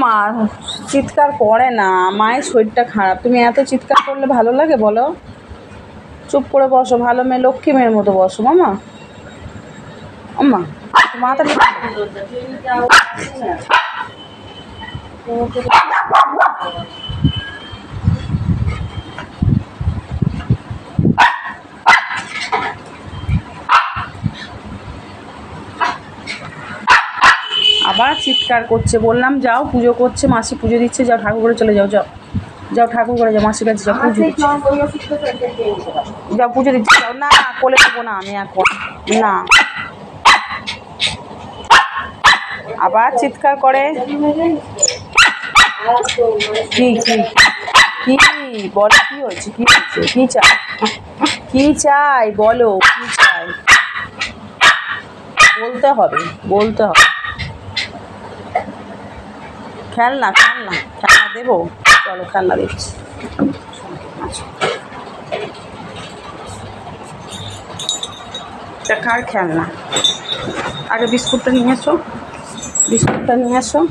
মা চিৎকার করে না, মায়ের শরীরটা খারাপ, তুমি এত চিৎকার করলে ভালো লাগে বলো? চুপ করে বসো, ভালো মেয়ে, লক্ষ্মী মেয়ের মতো বসো মামা। আম্মা মাথা আবার চিৎকার করছে। বললাম যাও, পুজো করছে, মাসি পুজো দিচ্ছে, যাও ঠাকুর করে চলে যাও, যাও যাও ঠাকুর করে যাও, মাসির কাছে যাও, পুজো দিচ্ছে, যাও পুজো দিচ্ছে, যাও। না কোলে দেবো না আমি এখন, না। আবার চিৎকার করে। কি কি কি বলো, কি হয়েছে, কি হয়েছে, কি চাই, কি চাই বলো, কি চাই বলতে হবে, বলতে হবে। খেলনা খেলনা খেলনা দেবো, চলো খেলনা দিচ্ছি। কার খেলনা? আগে বিস্কুটটা নিয়ে এসো, বিস্কুটটা নিয়ে এসো।